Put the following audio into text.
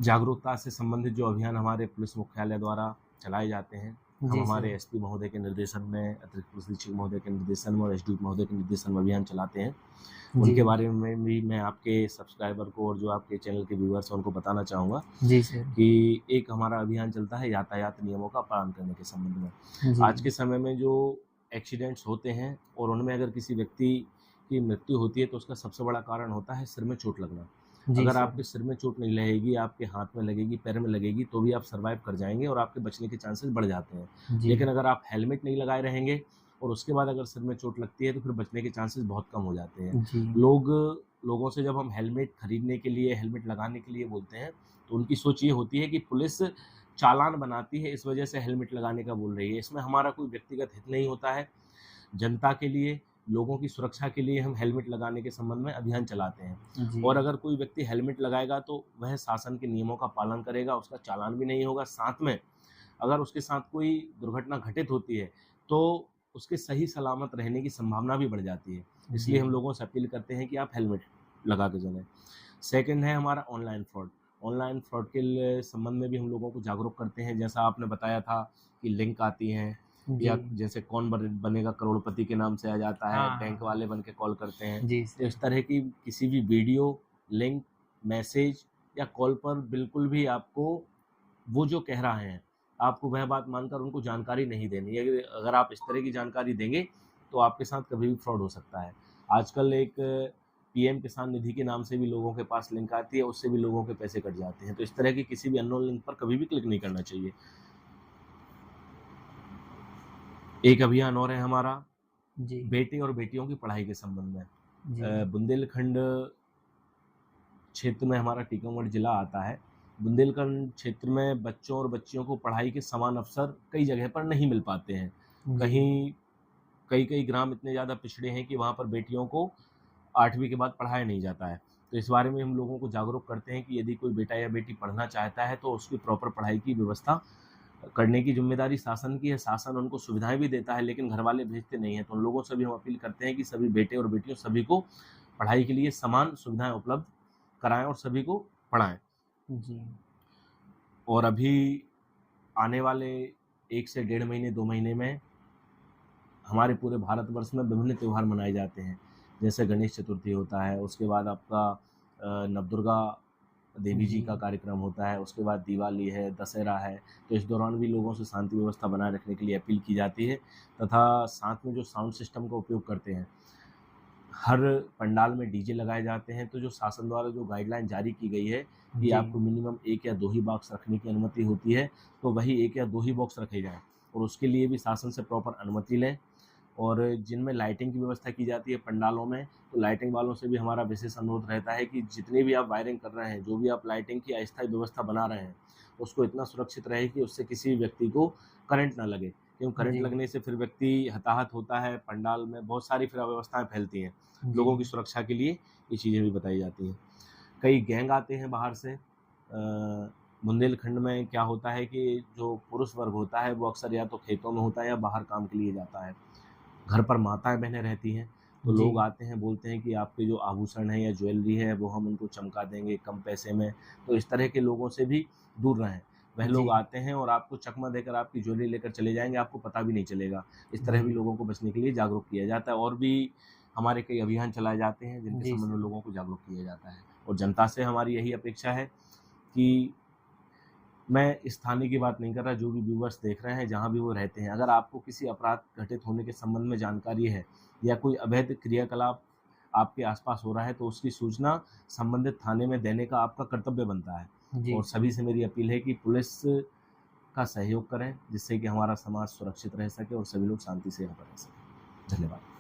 जागरूकता से संबंधित जो अभियान हमारे पुलिस मुख्यालय द्वारा चलाए जाते हैं, हम जी हमारे सर। एसपी महोदय के निर्देशन में, अतिरिक्त पुलिस अधीक्षक महोदय के निर्देशन में और एसडीओपी महोदय के निर्देशन में अभियान चलाते हैं। जी। उनके बारे में भी मैं आपके सब्सक्राइबर को और जो आपके चैनल के व्यूअर्स हैं उनको बताना चाहूँगा जी सर। कि एक हमारा अभियान चलता है यातायात नियमों का पालन करने के संबंध में। जी। आज के समय में जो एक्सीडेंट्स होते हैं और उनमें अगर किसी व्यक्ति की मृत्यु होती है तो उसका सबसे बड़ा कारण होता है सिर में चोट लगना। जी अगर सर। आपके सिर में चोट नहीं लगेगी, आपके हाथ में लगेगी, पैर में लगेगी तो भी आप सर्वाइव कर जाएँगे और आपके बचने के चांसेस बढ़ जाते हैं। जी। लेकिन अगर आप हेलमेट नहीं लगाए रहेंगे और उसके बाद अगर सिर में चोट लगती है तो फिर बचने के चांसेस बहुत कम हो जाते हैं। जी। लोगों से जब हम हेलमेट खरीदने के लिए, हेलमेट लगाने के लिए बोलते हैं, तो उनकी सोच ये होती है कि पुलिस चालान बनाती है, इस वजह से हेलमेट लगाने का बोल रही है। इसमें हमारा कोई व्यक्तिगत हित नहीं होता है। जनता के लिए, लोगों की सुरक्षा के लिए हम हेलमेट लगाने के संबंध में अभियान चलाते हैं। जी। और अगर कोई व्यक्ति हेलमेट लगाएगा तो वह शासन के नियमों का पालन करेगा, उसका चालान भी नहीं होगा। साथ में अगर उसके साथ कोई दुर्घटना घटित होती है, तो उसके सही सलामत रहने की संभावना भी बढ़ जाती है। जी। इसलिए हम लोगों से अपील करते हैं कि आप हेलमेट लगा के चलें। सेकंड है हमारा ऑनलाइन फ्रॉड। ऑनलाइन फ्रॉड के संबंध में भी हम लोगों को जागरूक करते हैं। जैसा आपने बताया था कि लिंक आती हैं जी। या जैसे कौन बनेगा करोड़पति के नाम से आ जाता है, हाँ, हाँ, बैंक वाले हाँ। बन के कॉल करते हैं। जी तो सर। इस तरह की किसी भी वीडियो, लिंक, मैसेज या कॉल पर बिल्कुल भी आपको वो जो कह रहे हैं, आपको वह बात मानकर उनको जानकारी नहीं देनी है। अगर आप इस तरह की जानकारी देंगे, तो आपके साथ कभी भी फ्रॉड हो सकता है। आजकल एक पीएम किसान निधि के नाम से भी लोगों के पास लिंक आती है, उससे भी लोगों के पैसे कट जाते हैं। तो इस तरह की किसी भी अननोन लिंक पर कभी भी क्लिक नहीं करना चाहिए। एक अभियान और है हमारा, जी। बेटे और बेटियों की पढ़ाई के संबंध में। जी। बुंदेलखंड क्षेत्र में हमारा टीकमगढ़ जिला आता है। बुंदेलखंड क्षेत्र में बच्चों और बच्चियों को पढ़ाई के समान अवसर कई जगह पर नहीं मिल पाते हैं। जी। कहीं कई-कई ग्राम इतने ज़्यादा पिछड़े हैं कि वहाँ पर बेटियों को 8वीं के बाद पढ़ाया नहीं जाता है। तो इस बारे में हम लोगों को जागरूक करते हैं कि यदि कोई बेटा या बेटी पढ़ना चाहता है, तो उसकी प्रॉपर पढ़ाई की व्यवस्था करने की ज़िम्मेदारी शासन की है। शासन उनको सुविधाएँ भी देता है, लेकिन घरवाले भेजते नहीं हैं। तो उन लोगों से भी हम अपील करते हैं कि सभी बेटे और बेटियों सभी को पढ़ाई के लिए समान सुविधाएँ उपलब्ध कराएँ और सभी को पढ़ाएँ। जी। और अभी आने वाले 1 से डेढ़ महीने, 2 महीने में हमारे पूरे भारतवर्ष में विभिन्न त्योहार मनाए जाते हैं। जैसे गणेश चतुर्थी होता है, उसके बाद आपका नवदुर्गा देवी जी जी। का कार्यक्रम होता है, उसके बाद दिवाली है, दशहरा है। तो इस दौरान भी लोगों से शांति व्यवस्था बनाए रखने के लिए अपील की जाती है तथा साथ में जो साउंड सिस्टम का उपयोग करते हैं, हर पंडाल में डीजे लगाए जाते हैं। तो जो शासन द्वारा जो गाइडलाइन जारी की गई है कि जी। आपको मिनिमम 1 या 2 ही बॉक्स रखने की अनुमति होती है, तो वही 1 या 2 ही बॉक्स रखे जाएँ और उसके लिए भी शासन से प्रॉपर अनुमति लें। और जिनमें लाइटिंग की व्यवस्था की जाती है पंडालों में, तो लाइटिंग वालों से भी हमारा विशेष अनुरोध रहता है कि जितनी भी आप वायरिंग कर रहे हैं, जो भी आप लाइटिंग की अस्थायी व्यवस्था बना रहे हैं, उसको इतना सुरक्षित रहे कि उससे किसी भी व्यक्ति को करंट ना लगे। क्योंकि करंट जी। लगने से फिर व्यक्ति हताहत होता है, पंडाल में बहुत सारी फिर अव्यवस्थाएँ फैलती हैं। जी। लोगों की सुरक्षा के लिए ये चीज़ें भी बताई जाती हैं। कई गैंग आते हैं बाहर से। बुंदेलखंड में क्या होता है कि जो पुरुष वर्ग होता है, वो अक्सर या तो खेतों में होता है या बाहर काम के लिए जाता है। घर पर माताएँ-बहनें रहती हैं, तो जी। लोग आते हैं, बोलते हैं कि आपके जो आभूषण हैं या ज्वेलरी है, वो हम उनको चमका देंगे कम पैसे में। तो इस तरह के लोगों से भी दूर रहें। वह जी। लोग आते हैं और आपको चकमा देकर आपकी ज्वेलरी लेकर चले जाएँगे, आपको पता भी नहीं चलेगा। इस तरह जी। भी लोगों को बचने के लिए जागरूक किया जाता है और भी हमारे कई अभियान चलाए जाते हैं, जिनके जी संबंध में सर। लोगों को जागरूक किया जाता है। और जनता से हमारी यही अपेक्षा है कि मैं स्थानीय की बात नहीं कर रहा, जो भी व्यूअर्स देख रहे हैं, जहाँ भी वो रहते हैं, अगर आपको किसी अपराध घटित होने के संबंध में जानकारी है या कोई अवैध क्रियाकलाप आपके आस-पास हो रहा है, तो उसकी सूचना संबंधित थाने में देने का आपका कर्तव्य बनता है। जी और सर। सभी से मेरी अपील है कि पुलिस का सहयोग करें, जिससे कि हमारा समाज सुरक्षित रह सके और सभी लोग शांति से यहाँ पर रह सकें। धन्यवाद।